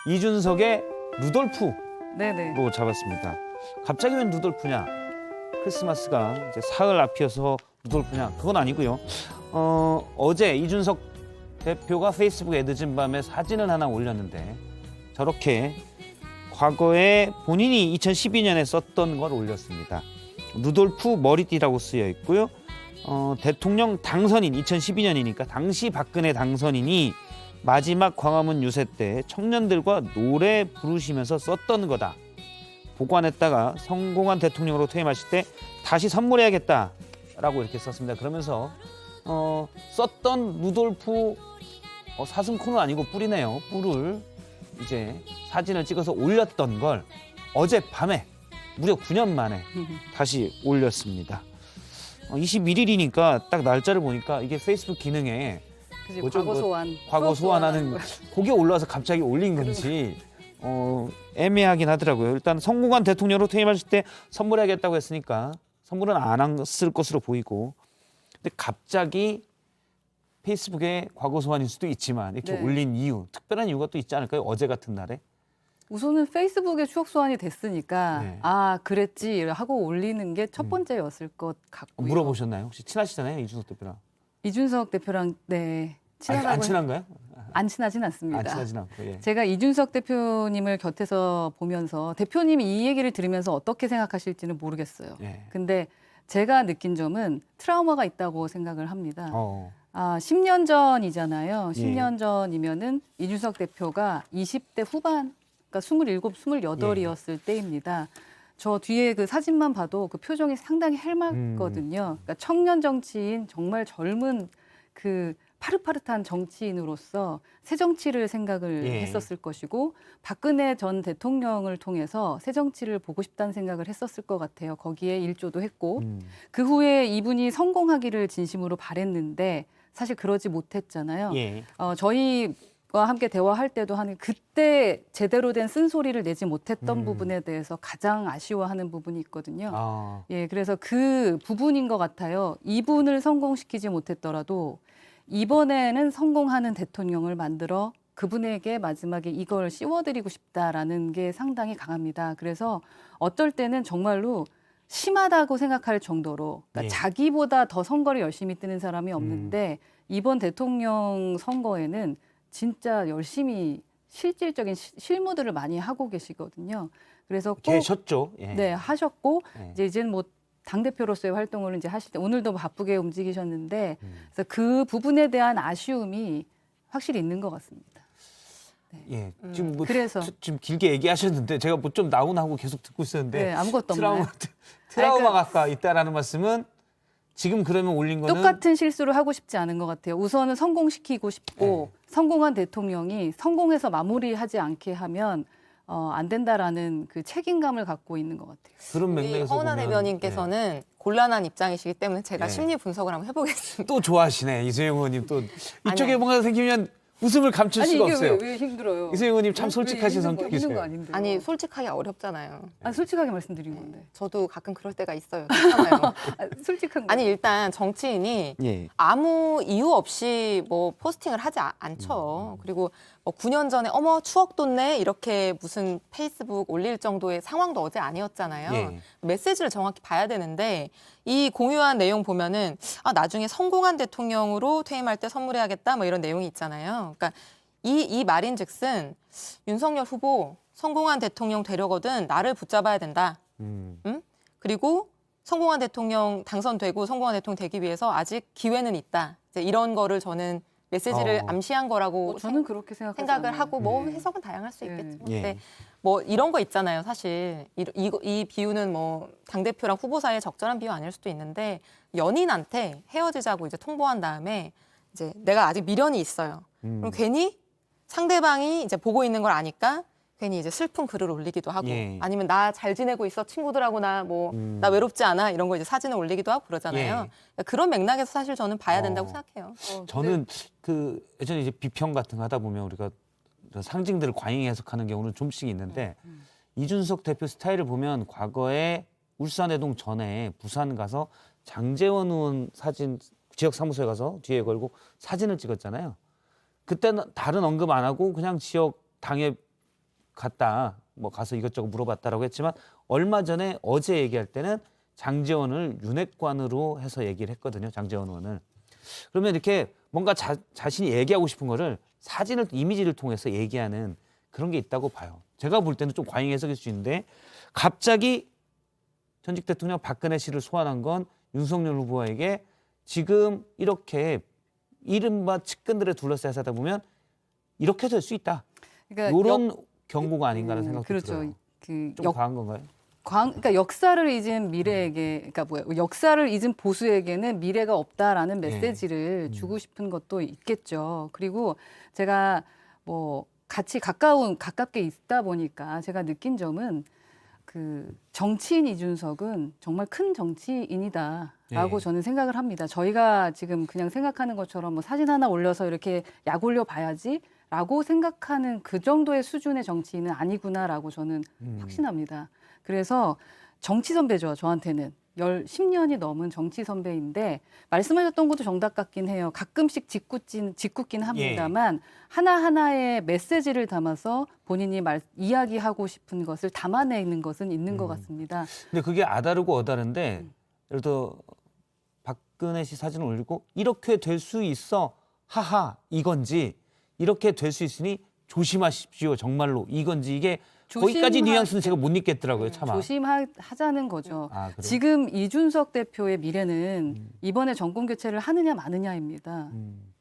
이준석의 루돌프로 네네. 잡았습니다. 갑자기 웬 루돌프냐? 크리스마스가 이제 사흘 앞이어서 루돌프냐? 그건 아니고요. 어제 이준석 대표가 페이스북에 늦은 밤에 사진을 하나 올렸는데 저렇게 과거에 본인이 2012년에 썼던 걸 올렸습니다. 루돌프 머리띠라고 쓰여 있고요. 대통령 당선인 2012년이니까 당시 박근혜 당선인이 마지막 광화문 유세 때 청년들과 노래 부르시면서 썼던 거다. 보관했다가 성공한 대통령으로 퇴임하실 때 다시 선물해야겠다라고 이렇게 썼습니다. 그러면서 썼던 루돌프 사슴코는 아니고 뿔이네요. 뿔을 이제 사진을 찍어서 올렸던 걸 어젯밤에 무려 9년 만에 다시 올렸습니다. 21일이니까 딱 날짜를 보니까 이게 페이스북 기능에 그치, 뭐죠? 과거 소환. 과거 추억 소환하는 거야. 그게 올라와서 갑자기 올린 건지 애매하긴 하더라고요. 일단 성공한 대통령으로 퇴임하실 때 선물해야겠다고 했으니까 선물은 안 했을 것으로 보이고, 근데 갑자기 페이스북에 과거 소환일 수도 있지만 이렇게 네. 올린 이유, 특별한 이유가 또 있지 않을까요? 어제 같은 날에? 우선은 페이스북에 추억 소환이 됐으니까 네. 아 그랬지 하고 올리는 게 첫 번째였을 것 같고요. 물어보셨나요? 혹시 친하시잖아요, 이준석 대표랑. 이준석 대표랑 네 안 친한가요? 안 친하진 않습니다. 안 친하진 않고. 예. 제가 이준석 대표님을 곁에서 보면서 대표님이 이 얘기를 들으면서 어떻게 생각하실지는 모르겠어요. 예. 근데 제가 느낀 점은 트라우마가 있다고 생각을 합니다. 10년 전이잖아요. 예. 10년 전이면은 이준석 대표가 20대 후반, 그러니까 27, 28이었을 때입니다. 저 뒤에 그 사진만 봐도 그 표정이 상당히 헬맞거든요. 그러니까 청년 정치인, 정말 젊은 그 파릇파릇한 정치인으로서 새 정치를 생각을 예. 했었을 것이고, 박근혜 전 대통령을 통해서 새 정치를 보고 싶다는 생각을 했었을 것 같아요. 거기에 일조도 했고, 그 후에 이분이 성공하기를 진심으로 바랬는데 사실 그러지 못했잖아요. 예. 저희와 함께 대화할 때도 하는 그때 제대로 된 쓴소리를 내지 못했던 부분에 대해서 가장 아쉬워하는 부분이 있거든요. 예, 그래서 그 부분인 것 같아요. 이분을 성공시키지 못했더라도 이번에는 성공하는 대통령을 만들어 그분에게 마지막에 이걸 씌워드리고 싶다라는 게 상당히 강합니다. 그래서 어떨 때는 정말로 심하다고 생각할 정도로, 그러니까 예. 자기보다 더 선거를 열심히 뛰는 사람이 없는데 이번 대통령 선거에는 진짜 열심히 실질적인 실무들을 많이 하고 계시거든요. 그래서 꼭 계셨죠. 예. 네, 하셨고 예. 이제는 뭐 당대표로서의 활동을 이제 하실 때 오늘도 바쁘게 움직이셨는데 그래서 그 부분에 대한 아쉬움이 확실히 있는 것 같습니다. 예. 지금 뭐 그래서 좀 길게 얘기하셨는데 제가 뭐 좀 나오고 계속 듣고 있었는데 네, 아무것도 없나요? 트라우마가 있다라는 말씀은 지금 그러면 올린 거는 똑같은 실수를 하고 싶지 않은 것 같아요. 우선은 성공시키고 싶고 성공한 대통령이 성공해서 마무리하지 않게 하면 안 된다라는 그 책임감을 갖고 있는 것 같아요. 그런 우리 맥락에서 허은하 보면 대변인께서는 곤란한 입장이시기 때문에 제가 예. 심리 분석을 한번 해보겠습니다. 또 좋아하시네. 이세영 의원님 또 이쪽에 아니요. 뭔가 생기면 웃음을 감출 수가 없어요. 왜 힘들어요? 이세영 의원님 참 왜 솔직하신 힘든 거 성격이세요. 아닌데? 아니 솔직하게 어렵잖아요. 솔직하게 말씀드린 건데. 저도 가끔 그럴 때가 있어요. 괜찮아요. 솔직한 거. 아니 일단 정치인이 예. 아무 이유 없이 뭐 포스팅을 하지 않죠. 그리고 뭐 9년 전에 어머 추억 돋네 이렇게 무슨 페이스북 올릴 정도의 상황도 어제 아니었잖아요. 예. 메시지를 정확히 봐야 되는데 이 공유한 내용 보면은 나중에 성공한 대통령으로 퇴임할 때 선물해야겠다 뭐 이런 내용이 있잖아요. 그러니까 이 말인즉슨 윤석열 후보 성공한 대통령 되려거든 나를 붙잡아야 된다. 그리고 성공한 대통령 당선되고 성공한 대통령 되기 위해서 아직 기회는 있다. 이제 이런 거를 저는 메시지를 암시한 거라고 저는 그렇게 생각을 하고 뭐 네. 해석은 다양할 수 있겠죠. 예. 근데 뭐 이런 거 있잖아요. 사실 이 비유는 뭐 당대표랑 후보 사이의 적절한 비유 아닐 수도 있는데 연인한테 헤어지자고 이제 통보한 다음에 이제 내가 아직 미련이 있어요. 그럼 괜히 상대방이 이제 보고 있는 걸 아니까 괜히 이제 슬픈 글을 올리기도 하고 예. 아니면 나 잘 지내고 있어 친구들하고 나 나 외롭지 않아 이런 거 이제 사진을 올리기도 하고 그러잖아요. 예. 그러니까 그런 맥락에서 사실 저는 봐야 된다고 생각해요. 저는 그 예전에 이제 비평 같은 거 하다 보면 우리가 상징들을 과잉 해석하는 경우는 좀씩 있는데 이준석 대표 스타일을 보면 과거에 울산회동 전에 부산 가서 장제원 의원 사진 지역 사무소에 가서 뒤에 걸고 사진을 찍었잖아요. 그때는 다른 언급 안 하고 그냥 지역 당의 갔다. 뭐 가서 이것저것 물어봤다라고 했지만 얼마 전에 어제 얘기할 때는 장제원을 윤핵관으로 해서 얘기를 했거든요. 장제원 의원을. 그러면 이렇게 뭔가 자신이 얘기하고 싶은 거를 사진을 이미지를 통해서 얘기하는 그런 게 있다고 봐요. 제가 볼 때는 좀 과잉 해석일 수 있는데 갑자기 전직 대통령 박근혜 씨를 소환한 건 윤석열 후보에게 지금 이렇게 이른바 측근들에 둘러싸여서 하다 보면 이렇게 될 수 있다. 그러니까 이런 경고가 아닌가라는 생각도 그렇죠. 들어요. 그 좀 과한 건가요? 그러니까 역사를 잊은 미래에게, 그러니까 뭐야, 역사를 잊은 보수에게는 미래가 없다라는 메시지를 주고 싶은 것도 있겠죠. 그리고 제가 뭐 같이 가깝게 있다 보니까 제가 느낀 점은 그 정치인 이준석은 정말 큰 정치인이다라고 저는 생각을 합니다. 저희가 지금 그냥 생각하는 것처럼 뭐 사진 하나 올려서 이렇게 약 올려 봐야지라고 생각하는 그 정도의 수준의 정치인은 아니구나라고 저는 확신합니다. 그래서 정치 선배죠, 저한테는. 10년이 넘은 정치 선배인데 말씀하셨던 것도 정답 같긴 해요. 가끔씩 짓궂긴 합니다만 하나하나의 메시지를 담아서 본인이 이야기하고 싶은 것을 담아내는 것은 있는 것 같습니다. 근데 그게 아다르고 어다른데 예를 들어 박근혜 씨 사진을 올리고 이렇게 될 수 있어 하하 이건지 이렇게 될 수 있으니 조심하십시오 정말로 이건지 이게 거기까지 뉘앙스는 제가 못 읽겠더라고요. 차마. 조심하자는 거죠. 그래요? 지금 이준석 대표의 미래는 이번에 정권 교체를 하느냐 마느냐입니다.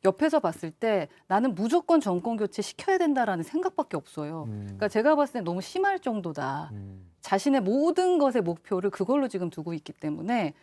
옆에서 봤을 때 나는 무조건 정권 교체 시켜야 된다라는 생각밖에 없어요. 그러니까 제가 봤을 때 너무 심할 정도다. 자신의 모든 것의 목표를 그걸로 지금 두고 있기 때문에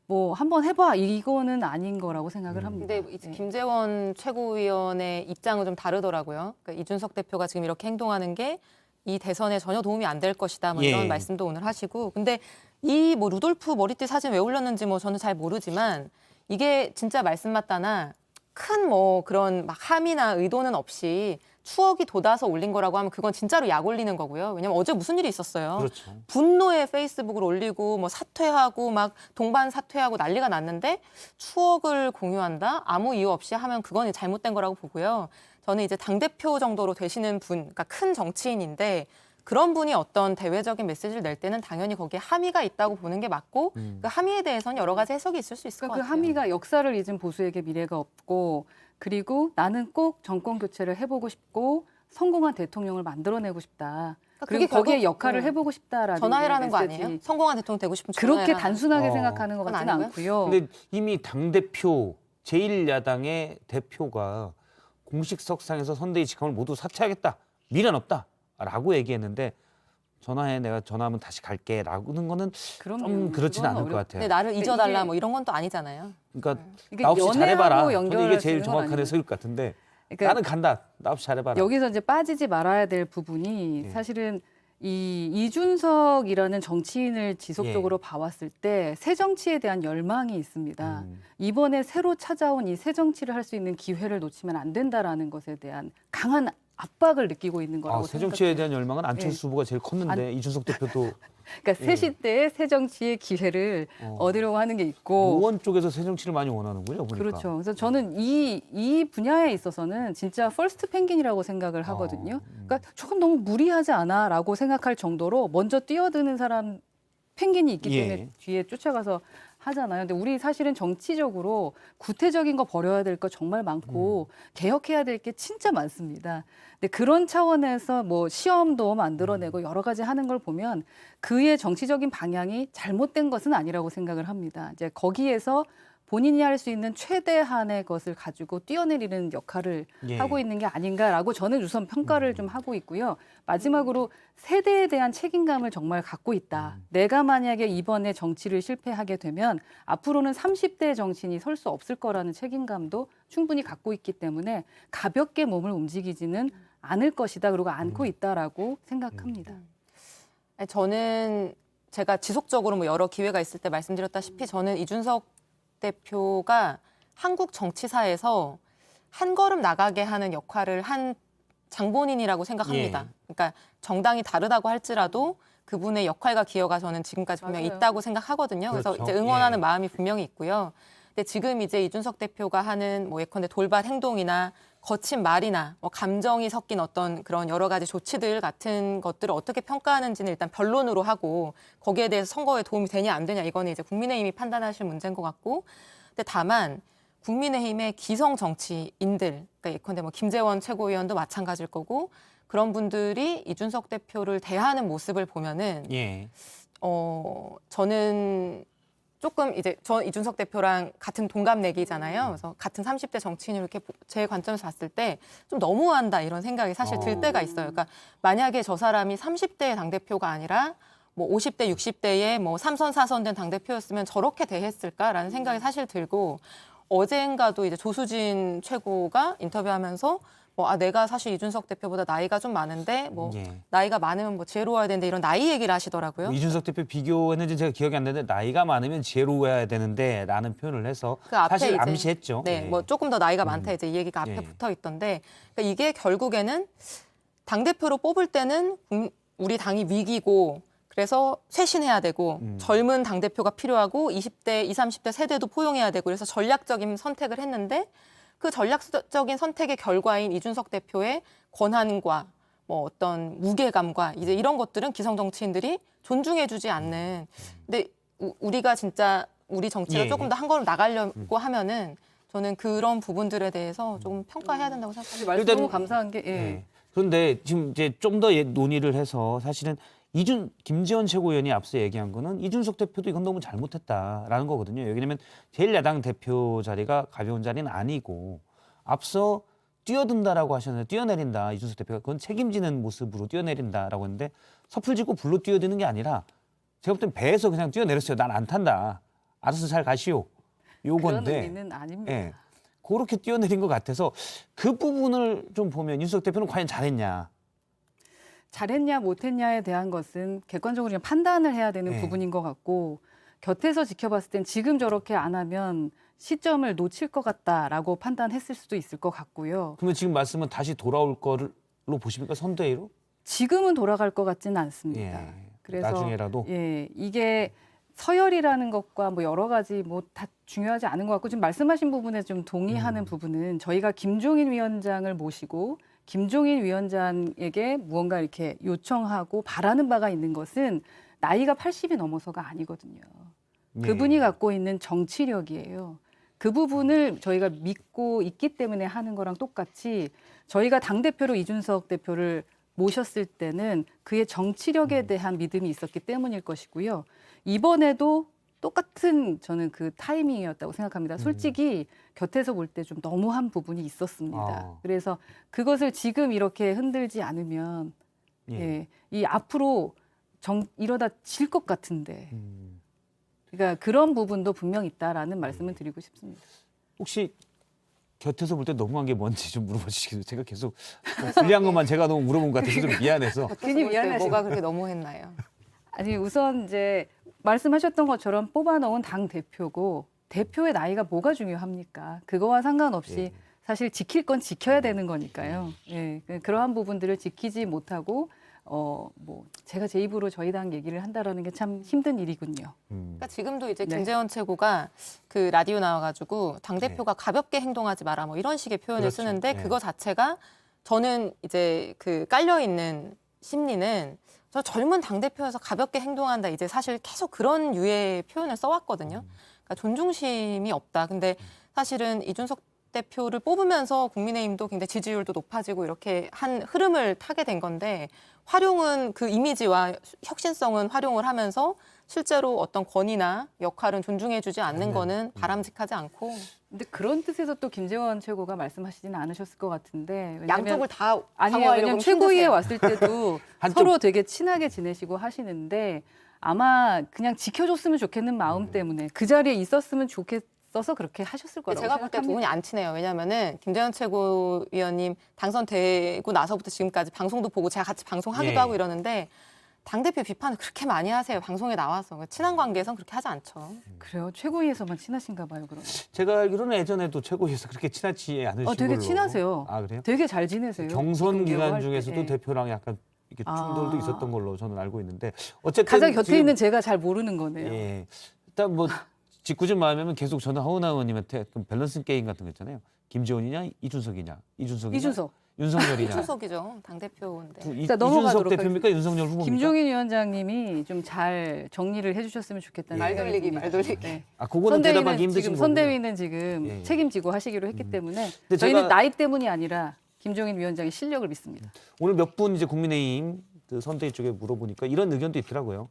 뭐 한번 해봐 이거는 아닌 거라고 생각을 합니다. 근데 이제 김재원 최고위원의 입장은 좀 다르더라고요. 그러니까 이준석 대표가 지금 이렇게 행동하는 게 이 대선에 전혀 도움이 안 될 것이다. 뭐 이런 말씀도 오늘 하시고. 근데 이 뭐 루돌프 머리띠 사진 왜 올렸는지 뭐 저는 잘 모르지만 이게 진짜 말씀 맞다나 큰 뭐 그런 막 함이나 의도는 없이 추억이 돋아서 올린 거라고 하면 그건 진짜로 약 올리는 거고요. 왜냐면 어제 무슨 일이 있었어요. 그렇죠. 분노에 페이스북을 올리고 뭐 사퇴하고 막 동반 사퇴하고 난리가 났는데 추억을 공유한다? 아무 이유 없이 하면 그건 잘못된 거라고 보고요. 저는 이제 당대표 정도로 되시는 분, 그러니까 큰 정치인인데 그런 분이 어떤 대외적인 메시지를 낼 때는 당연히 거기에 함의가 있다고 보는 게 맞고 그 함의에 대해서는 여러 가지 해석이 있을 수 있을 것 그 같아요. 함의가 역사를 잊은 보수에게 미래가 없고 그리고 나는 꼭 정권 교체를 해보고 싶고 성공한 대통령을 만들어내고 싶다. 그리고 거기에 역할을 해보고 싶다라는 전화해라는 거 메시지. 아니에요? 성공한 대통령 되고 싶으면 그렇게 전화해라. 단순하게 생각하는 것 그건 같지는 아니고요? 않고요. 근데 이미 당대표 제1야당의 대표가 공식석상에서 선대위 직함을 모두 사퇴하겠다. 미련 없다. 라고 얘기했는데 전화해 내가 전화하면 다시 갈게 라고는 거는 좀 그렇지는 않을 것 같아요. 근데 나를 그러니까 잊어달라 이게- 뭐 이런 건 또 아니잖아요. 그러니까 이게 나 없이 잘해봐라. 연애하고 저는 이게 연결할 수 제일 있는 건 정확한 아니에요. 해석일 것 같은데 그러니까 나는 간다. 나 없이 잘해봐라. 여기서 이제 빠지지 말아야 될 부분이 사실은 이 이준석이라는 정치인을 지속적으로 봐왔을 때 새 정치에 대한 열망이 있습니다. 이번에 새로 찾아온 이 새 정치를 할 수 있는 기회를 놓치면 안 된다라는 것에 대한 강한 압박을 느끼고 있는 거라고 새 생각해요. 정치에 대한 열망은 안철수 후보가 제일 컸는데 이준석 대표도 그러니까 새 시대의 새 정치의 기회를 얻으려고 하는 게 있고 의원 쪽에서 새 정치를 많이 원하는군요. 보니까. 그렇죠. 그래서 저는 이 분야에 있어서는 진짜 퍼스트 펭귄이라고 생각을 하거든요. 그러니까 조금 너무 무리하지 않아라고 생각할 정도로 먼저 뛰어드는 사람 펭귄이 있기 때문에 뒤에 쫓아가서 하잖아요. 근데 우리 사실은 정치적으로 구태적인 거 버려야 될 거 정말 많고 개혁해야 될 게 진짜 많습니다. 근데 그런 차원에서 뭐 시험도 만들어내고 여러 가지 하는 걸 보면 그의 정치적인 방향이 잘못된 것은 아니라고 생각을 합니다. 이제 거기에서 본인이 할 수 있는 최대한의 것을 가지고 뛰어내리는 역할을 하고 있는 게 아닌가라고 저는 우선 평가를 좀 하고 있고요. 마지막으로 세대에 대한 책임감을 정말 갖고 있다. 내가 만약에 이번에 정치를 실패하게 되면 앞으로는 30대 정치인이 설 수 없을 거라는 책임감도 충분히 갖고 있기 때문에 가볍게 몸을 움직이지는 않을 것이다. 그리고 않고 있다라고 생각합니다. 저는 제가 지속적으로 뭐 여러 기회가 있을 때 말씀드렸다시피 저는 이준석 대표가 한국 정치사에서 한 걸음 나가게 하는 역할을 한 장본인이라고 생각합니다. 그러니까 정당이 다르다고 할지라도 그분의 역할과 기여가 저는 지금까지 분명히 맞아요. 있다고 생각하거든요. 그래서 그렇죠. 이제 응원하는 마음이 분명히 있고요. 근데 지금 이제 이준석 대표가 하는 뭐 예컨대 돌발 행동이나 거친 말이나 뭐 감정이 섞인 어떤 그런 여러 가지 조치들 같은 것들을 어떻게 평가하는지는 일단 변론으로 하고 거기에 대해서 선거에 도움이 되냐 안 되냐 이거는 이제 국민의힘이 판단하실 문제인 것 같고 근데 다만 국민의힘의 기성 정치인들 그러니까 예컨대 뭐 김재원 최고위원도 마찬가지일 거고 그런 분들이 이준석 대표를 대하는 모습을 보면은 예. 저는 조금 이제 저 이준석 대표랑 같은 동갑내기잖아요. 그래서 같은 30대 정치인을 이렇게 제 관점에서 봤을 때 좀 너무한다 이런 생각이 사실 들 때가 있어요. 그러니까 만약에 저 사람이 30대의 당대표가 아니라 뭐 50대, 60대의 뭐 3선, 4선 된 당대표였으면 저렇게 대했을까라는 생각이 사실 들고 어젠가도 이제 조수진 최고가 인터뷰하면서 내가 사실 이준석 대표보다 나이가 좀 많은데 예. 나이가 많으면 뭐 지혜로워야 되는데 이런 나이 얘기를 하시더라고요. 이준석 대표 비교했는지 제가 기억이 안 나는데 나이가 많으면 지혜로워야 되는데라는 표현을 해서 그 앞에 사실 이제, 암시했죠. 네, 예. 뭐 조금 더 나이가 많다 이제 이 얘기가 앞에 예. 붙어 있던데 그러니까 이게 결국에는 당 대표로 뽑을 때는 우리 당이 위기고 그래서 쇄신해야 되고 젊은 당 대표가 필요하고 20대, 20, 30대 세대도 포용해야 되고 그래서 전략적인 선택을 했는데 그 전략적인 선택의 결과인 이준석 대표의 권한과 뭐 어떤 무게감과 이제 이런 것들은 기성 정치인들이 존중해주지 않는. 근데 우리가 진짜 우리 정치가 예. 조금 더 한 걸음 나가려고 하면은 저는 그런 부분들에 대해서 조금 평가해야 된다고 생각합니다. 말씀 일단- 너무 감사한 게 예. 그런데 지금 이제 좀 더 논의를 해서 사실은 김지원 최고위원이 앞서 얘기한 거는 이준석 대표도 이건 너무 잘못했다라는 거거든요. 왜냐하면 제1야당 대표 자리가 가벼운 자리는 아니고 앞서 뛰어든다라고 하셨는데 뛰어내린다. 이준석 대표가 그건 책임지는 모습으로 뛰어내린다라고 했는데 섣불지고 불로 뛰어드는 게 아니라 제가 볼 땐 배에서 그냥 뛰어내렸어요. 난 안 탄다. 알아서 잘 가시오. 그런 요건데 의미는 아닙니다. 예. 그렇게 뛰어내린 것 같아서 그 부분을 좀 보면 이준석 대표는 과연 잘했냐. 잘했냐 못했냐에 대한 것은 객관적으로 그냥 판단을 해야 되는 네. 부분인 것 같고 곁에서 지켜봤을 땐 지금 저렇게 안 하면 시점을 놓칠 것 같다라고 판단했을 수도 있을 것 같고요. 그러면 지금 말씀은 다시 돌아올 걸로 보십니까? 선대위로? 지금은 돌아갈 것 같지는 않습니다. 예. 그래서 나중에라도? 예, 이게 서열이라는 것과 뭐 여러 가지 뭐 다 중요하지 않은 것 같고 지금 말씀하신 부분에 좀 동의하는 부분은 저희가 김종인 위원장을 모시고 김종인 위원장에게 무언가 이렇게 요청하고 바라는 바가 있는 것은 나이가 80이 넘어서가 아니거든요. 예. 그분이 갖고 있는 정치력이에요. 그 부분을 저희가 믿고 있기 때문에 하는 거랑 똑같이 저희가 당대표로 이준석 대표를 모셨을 때는 그의 정치력에 대한 믿음이 있었기 때문일 것이고요. 이번에도 똑같은 저는 그 타이밍이었다고 생각합니다. 솔직히 곁에서 볼 때 좀 너무한 부분이 있었습니다. 그래서 그것을 지금 이렇게 흔들지 않으면 예, 이 앞으로 이러다 질 것 같은데 그러니까 그런 부분도 분명 있다라는 말씀을 드리고 싶습니다. 혹시 곁에서 볼 때 너무한 게 뭔지 좀 물어봐 주시겠어요? 제가 계속 불리한 것만 제가 너무 물어본 것 같아서 좀 미안해서. 괜히 미안하시고. 뭐가 그렇게 너무했나요? 아니 우선 이제 말씀하셨던 것처럼 뽑아놓은 당 대표고 대표의 나이가 뭐가 중요합니까? 그거와 상관없이 예. 사실 지킬 건 지켜야 되는 거니까요. 예, 그러한 부분들을 지키지 못하고 뭐 제가 제 입으로 저희 당 얘기를 한다라는 게 참 힘든 일이군요. 그러니까 지금도 이제 네. 김재원 최고가 그 라디오 나와가지고 당 대표가 가볍게 행동하지 마라 뭐 이런 식의 표현을 그렇죠. 쓰는데 네. 그거 자체가 저는 이제 그 깔려 있는 심리는 저 젊은 당 대표여서 가볍게 행동한다 이제 사실 계속 그런 유의 표현을 써왔거든요. 그러니까 존중심이 없다. 근데 사실은 이준석 대표를 뽑으면서 국민의힘도 굉장히 지지율도 높아지고 이렇게 한 흐름을 타게 된 건데 활용은 그 이미지와 혁신성은 활용을 하면서 실제로 어떤 권위나 역할은 존중해주지 않는 거는 바람직하지 않고 근데 그런 뜻에서 또 김재원 최고가 말씀하시지는 않으셨을 것 같은데 왜냐면 양쪽을 다 아니에요. 방어하려고 왜냐면 최고위에 힘드세요. 왔을 때도 한쪽- 서로 되게 친하게 지내시고 하시는데 아마 그냥 지켜줬으면 좋겠는 마음 때문에 그 자리에 있었으면 좋겠어서 그렇게 하셨을 거라고 제가 볼 때 두 생각합니다. 분이 안 친해요. 왜냐하면은 김재현 최고위원님 당선되고 나서부터 지금까지 방송도 보고 제가 같이 방송하기도 예. 하고 이러는데 당대표 비판을 그렇게 많이 하세요. 방송에 나와서. 친한 관계에선 그렇게 하지 않죠. 그래요. 최고위에서만 친하신가 봐요. 그러면. 제가 알기로는 예전에도 최고위에서 그렇게 친하지 않으신 걸로. 되게 친하세요. 아 그래요? 되게 잘 지내세요. 경선 기간 할 때. 중에서도 예. 대표랑 약간 이렇게 충돌도 아. 있었던 걸로 저는 알고 있는데 어쨌든 가장 곁에 지금- 있는 제가 잘 모르는 거네요. 예. 일단 뭐 짓궂은 마음이면 계속 저는 하은하 의원님한테 그 밸런스 게임 같은 거 있잖아요. 김재원이냐 이준석이냐 이준석. 윤석열이냐. 이준석이죠. 당대표인데. 자, 넘어가도록 이준석 대표입니까? 윤석열 후보입니까? 김종인 위원장님이 좀 잘 정리를 해주셨으면 좋겠다는 말 생각이 돌리기, 듭니다. 말 돌리기. 네. 그거는 대답하기 힘드신 지금 거고요. 선대위는 지금 예. 책임지고 하시기로 했기 때문에 근데 저희는 제가- 나이 때문이 아니라 김종인 위원장의 실력을 믿습니다. 오늘 몇 분 이제 국민의힘 그 선대위 쪽에 물어보니까 이런 의견도 있더라고요.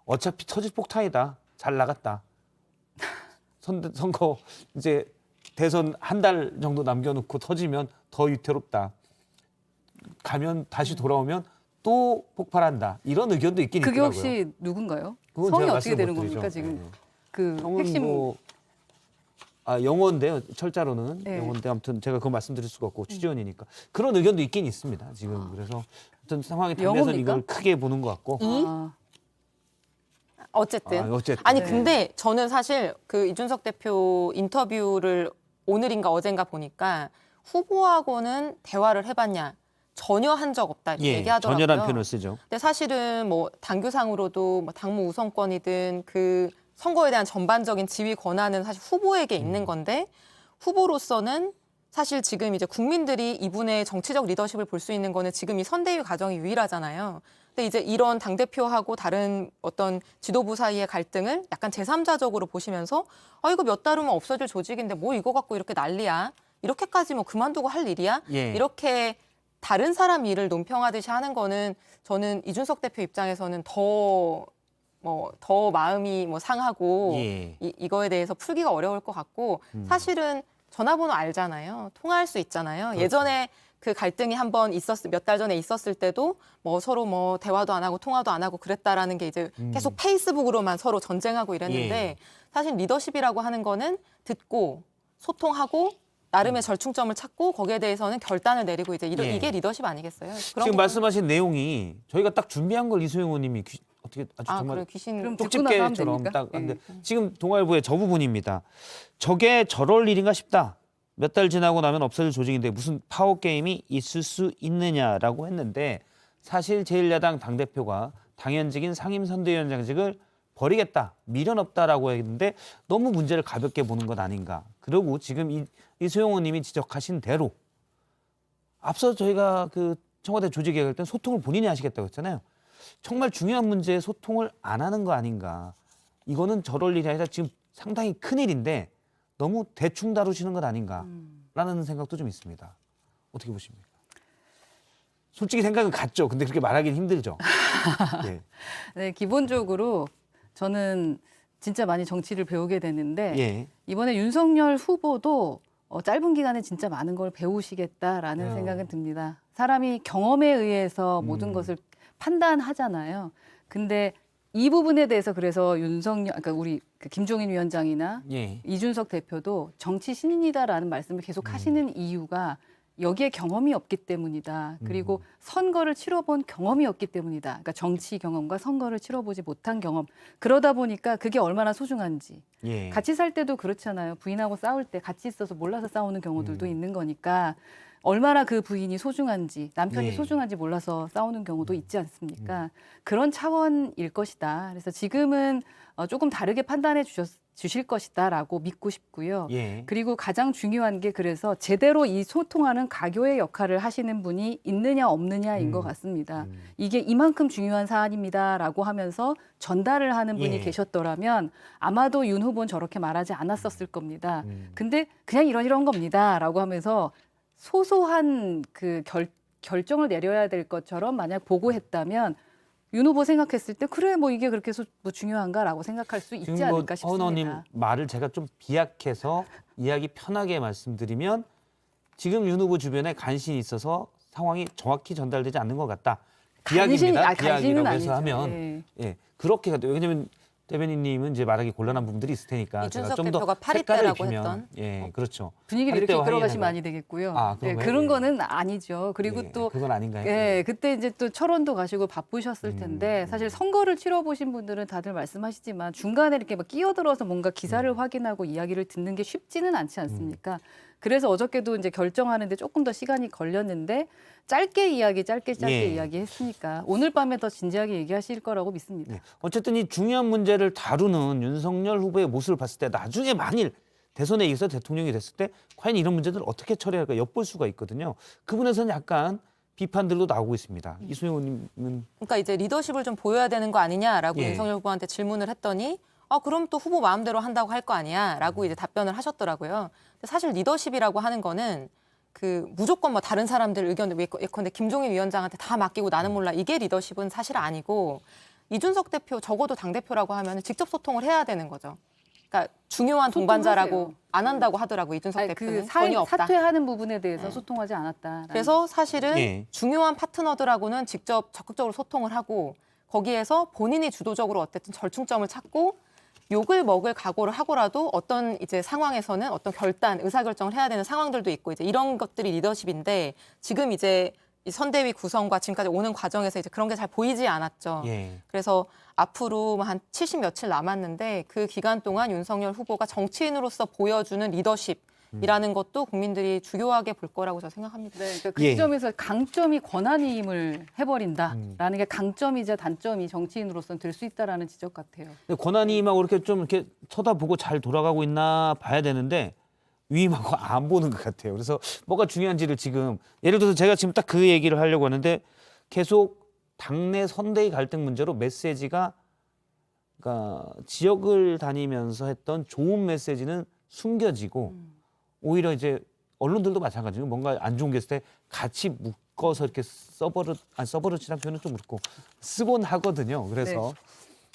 어차피 터질 폭탄이다. 잘 나갔다. 선거 이제 대선 한 달 정도 남겨놓고 터지면 더 위태롭다. 가면 다시 돌아오면 또 폭발한다. 이런 의견도 있긴 그게 있더라고요. 혹시 누군가요? 그건 성이 제가 어떻게 되는 말씀을 못 겁니까 드리죠. 지금? 네. 그 형은 핵심 뭐 영어인데요. 철자로는 네. 영어인데 아무튼 제가 그거 말씀드릴 수가 없고 취재원이니까 그런 의견도 있긴 있습니다. 지금 그래서 어떤 상황이 당면서 영어입니까? 이걸 크게 보는 것 같고. 아, 어쨌든. 어쨌든. 아니 네. 근데 저는 사실 그 이준석 대표 인터뷰를 오늘인가 어젠가 보니까 후보하고는 대화를 해봤냐 전혀 한 적 없다 이렇게 예, 얘기하더라고요. 전혀란 표현을 쓰죠. 근데 사실은 뭐 당규상으로도 뭐 당무 우선권이든 그 선거에 대한 전반적인 지휘 권한은 사실 후보에게 있는 건데 후보로서는 사실 지금 이제 국민들이 이분의 정치적 리더십을 볼 수 있는 거는 지금 이 선대위 과정이 유일하잖아요. 근데 이제 이런 당대표하고 다른 어떤 지도부 사이의 갈등을 약간 제3자적으로 보시면서 이거 몇 달 후면 없어질 조직인데 뭐 이거 갖고 이렇게 난리야. 이렇게까지 뭐 그만두고 할 일이야? 예. 이렇게 다른 사람 일을 논평하듯이 하는 거는 저는 이준석 대표 입장에서는 더 마음이 뭐 상하고 예. 이거에 대해서 풀기가 어려울 것 같고 사실은 전화번호 알잖아요. 통화할 수 있잖아요. 그렇죠. 예전에 그 갈등이 한번 몇 달 전에 있었을 때도 뭐 서로 뭐 대화도 안 하고 통화도 안 하고 그랬다라는 게 이제 계속 페이스북으로만 서로 전쟁하고 이랬는데 예. 사실 리더십이라고 하는 거는 듣고 소통하고 나름의 절충점을 찾고 거기에 대해서는 결단을 내리고 이제 예. 이게 리더십 아니겠어요? 그런 지금 부분- 말씀하신 내용이 저희가 딱 준비한 걸 이소영 의원님이 어떻게 아주 그래 정말 귀신 그럼 듣고 나서 하면 쪽집게처럼 됩니까? 딱 하는데 예. 지금 동아일보의 저 부분입니다. 저게 저럴 일인가 싶다. 몇 달 지나고 나면 없어질 조직인데 무슨 파워 게임이 있을 수 있느냐라고 했는데 사실 제1야당 당대표가 당연직인 상임선대위원장직을 버리겠다, 미련 없다라고 했는데 너무 문제를 가볍게 보는 것 아닌가. 그리고 지금 이소영 의원님이 지적하신 대로 앞서 저희가 그 청와대 조직 얘기할 때 소통을 본인이 하시겠다고 했잖아요. 정말 중요한 문제에 소통을 안 하는 거 아닌가. 이거는 저럴 일이 아니라 지금 상당히 큰 일인데 너무 대충 다루시는 것 아닌가라는 생각도 좀 있습니다. 어떻게 보십니까? 솔직히 생각은 같죠. 근데 그렇게 말하기는 힘들죠. 예. 네, 기본적으로 저는 진짜 많이 정치를 배우게 되는데 예. 이번에 윤석열 후보도 짧은 기간에 진짜 많은 걸 배우시겠다라는 생각은 듭니다. 사람이 경험에 의해서 모든 것을 판단하잖아요. 근데 이 부분에 대해서 그래서 그러니까 우리 그 김종인 위원장이나 예. 이준석 대표도 정치 신인이다라는 말씀을 계속 하시는 이유가 여기에 경험이 없기 때문이다. 그리고 선거를 치러본 경험이 없기 때문이다. 그러니까 정치 경험과 선거를 치러보지 못한 경험. 그러다 보니까 그게 얼마나 소중한지. 예. 같이 살 때도 그렇잖아요. 부인하고 싸울 때 같이 있어서 몰라서 싸우는 경우들도 있는 거니까 얼마나 그 부인이 소중한지, 남편이 예. 소중한지 몰라서 싸우는 경우도 있지 않습니까? 그런 차원일 것이다. 그래서 지금은 조금 다르게 판단해 주실 것이다라고 믿고 싶고요. 예. 그리고 가장 중요한 게 그래서 제대로 이 소통하는 가교의 역할을 하시는 분이 있느냐 없느냐인 것 같습니다. 이게 이만큼 중요한 사안입니다라고 하면서 전달을 하는 분이 예. 계셨더라면 아마도 윤 후보는 저렇게 말하지 않았었을 겁니다. 근데 그냥 이런 겁니다라고 하면서 소소한 그 결정을 내려야 될 것처럼 만약 보고했다면 윤 후보 생각했을 때 그래 뭐 이게 그렇게 뭐 중요한가라고 생각할 수 있지 지금 않을까 허은 의원님 싶습니다. 말을 제가 좀 비약해서 이야기 편하게 말씀드리면 지금 윤 후보 주변에 간신히 있어서 상황이 정확히 전달되지 않는 것 같다. 비약입니다. 간신은 비약이라고 아니죠. 해서 하면 예. 예 그렇게 가도 왜냐하면 대변인님은 이제 말하기 곤란한 부분들이 있을 테니까 제가 이준석 좀 대표가 더 파리 색깔을 때라고 비면 했던. 예 그렇죠. 분위기를 이렇게 때와 이끌어가시면 하이에나가- 많이 되겠고요. 아, 예, 그런가요? 그런 예. 거는 아니죠. 그리고 예, 또 그건 아닌가요? 예, 그때 이제 또 철원도 가시고 바쁘셨을 텐데 사실 선거를 치러보신 분들은 다들 말씀하시지만 중간에 이렇게 막 끼어들어서 뭔가 기사를 확인하고 이야기를 듣는 게 쉽지는 않지 않습니까? 그래서 어저께도 이제 결정하는데 조금 더 시간이 걸렸는데 짧게 예. 이야기했으니까 오늘 밤에 더 진지하게 얘기하실 거라고 믿습니다. 네. 어쨌든 이 중요한 문제를 다루는 윤석열 후보의 모습을 봤을 때 나중에 만일 대선에 이겨서 대통령이 됐을 때 과연 이런 문제들을 어떻게 처리할까 엿볼 수가 있거든요. 그 부분에서는 약간 비판들도 나오고 있습니다. 이수영 의원님은 그러니까 이제 리더십을 좀 보여야 되는 거 아니냐라고 예. 윤석열 후보한테 질문을 했더니 그럼 또 후보 마음대로 한다고 할 거 아니야라고 이제 답변을 하셨더라고요. 근데 사실 리더십이라고 하는 거는 그 무조건 뭐 다른 사람들 의견을 예컨대 김종인 위원장한테 다 맡기고 나는 몰라 이게 리더십은 사실 아니고 이준석 대표 적어도 당대표라고 하면 직접 소통을 해야 되는 거죠. 그러니까 중요한 동반자라고 안 한다고 하더라고요. 이준석 대표는 전혀 없다. 사퇴하는 부분에 대해서 소통하지 않았다. 그래서 사실은 예. 중요한 파트너들하고는 직접 적극적으로 소통을 하고 거기에서 본인이 주도적으로 어쨌든 절충점을 찾고 욕을 먹을 각오를 하고라도 어떤 이제 상황에서는 어떤 결단, 의사결정을 해야 되는 상황들도 있고 이제 이런 것들이 리더십인데 지금 이제 이 선대위 구성과 지금까지 오는 과정에서 이제 그런 게 잘 보이지 않았죠. 예. 그래서 앞으로 한 70 며칠 남았는데 그 기간 동안 윤석열 후보가 정치인으로서 보여주는 리더십이라는 것도 국민들이 중요하게 볼 거라고 저는 생각합니다. 네, 그러니까 그 예. 지점에서 강점이 권한임을 해버린다라는 게 강점이자 단점이 정치인으로서는 될 수 있다라는 지적 같아요. 근데 권한위임하고 이렇게 좀 이렇게 쳐다보고 잘 돌아가고 있나 봐야 되는데 위임하고 안 보는 것 같아요. 그래서 뭐가 중요한지를 지금 예를 들어서 제가 지금 딱 그 얘기를 하려고 하는데 계속 당내 선대위 갈등 문제로 메시지가 그러니까 지역을 다니면서 했던 좋은 메시지는 숨겨지고 오히려 이제 언론들도 마찬가지고 뭔가 안 좋은 게 있을 때 같이 묶어서 이렇게 써버릇이라는 표현은 좀 그렇고 쓰곤 하거든요. 그래서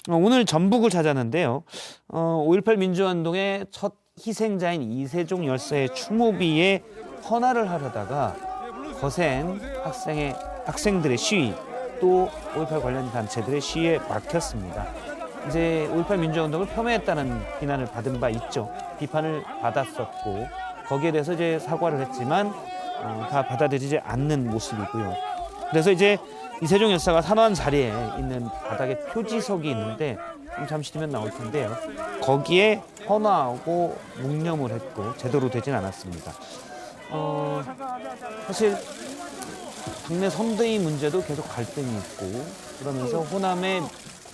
오늘 전북을 찾았는데요. 5.18 민주화운동의 첫 희생자인 이세종 열사의 추모비에 헌화를 하려다가 거센 학생들의 시위 또 5.18 관련 단체들의 시위에 막혔습니다. 이제 5.18 민주화운동을 폄훼했다는 비난을 받은 바 있죠. 비판을 받았었고 거기에 대해서 이제 사과를 했지만 다 받아들이지 않는 모습이고요. 그래서 이제 이세종 열사가 산화한 자리에 있는 바닥에 표지석이 있는데 잠시 뒤면 나올 텐데요. 거기에 헌화하고 묵념을 했고 제대로 되진 않았습니다. 사실 당내 선대위 문제도 계속 갈등이 있고 그러면서 호남의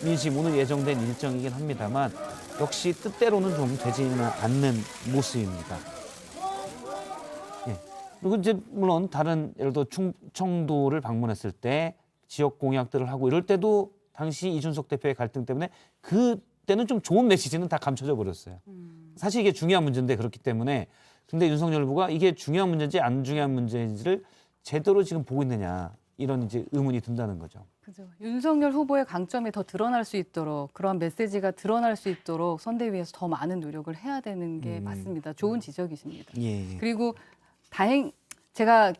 민심 오늘 예정된 일정이긴 합니다만 역시 뜻대로는 좀 되지는 않는 모습입니다. 예. 그리고 이제 물론 다른 예를 들어 충청도를 방문했을 때 지역 공약들을 하고 이럴 때도 당시 이준석 대표의 갈등 때문에 그때는 좀 좋은 메시지는 다 감춰져 버렸어요. 사실 이게 중요한 문제인데 그렇기 때문에 근데 윤석열 후보가 이게 중요한 문제인지 안 중요한 문제인지를 제대로 지금 보고 있느냐 이런 이제 의문이 든다는 거죠. 그죠. 윤석열 후보의 강점이 더 드러날 수 있도록 그런 메시지가 드러날 수 있도록 선대위에서 더 많은 노력을 해야 되는 게 맞습니다. 좋은 지적이십니다. 예. 그리고 제가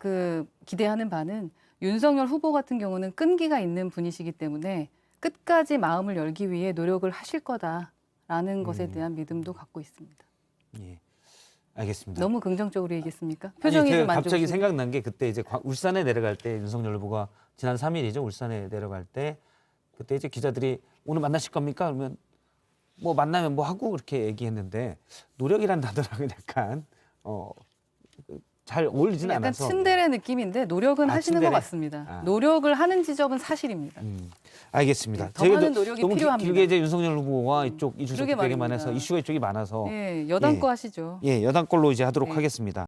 기대하는 바는 윤석열 후보 같은 경우는 끈기가 있는 분이시기 때문에 끝까지 마음을 열기 위해 노력을 하실 거다라는 것에 대한 믿음도 갖고 있습니다. 예. 알겠습니다. 너무 긍정적으로 얘기했습니까? 아니, 표정이 제가 좀 안 갑자기 좋으시네요. 생각난 게 그때 이제 울산에 내려갈 때 윤석열 후보가 지난 3일이죠. 울산에 내려갈 때 그때 이제 기자들이 오늘 만나실 겁니까? 그러면 뭐 만나면 뭐 하고 그렇게 얘기했는데 노력이란 단어랑은 약간 잘 어울리지는 약간 않아서 츤데레 느낌인데 노력은 하시는 츤데레? 것 같습니다. 노력을 하는 지점은 사실입니다. 알겠습니다. 더 많은 노력이 너무 필요합니다. 길게 이제 윤석열 후보와 이쪽 이준석 그러게 대표에게 말입니다. 만해서 이슈가 이쪽이 많아서 예, 여당 거 하시죠. 여당 걸로 이제 하도록 네. 하겠습니다.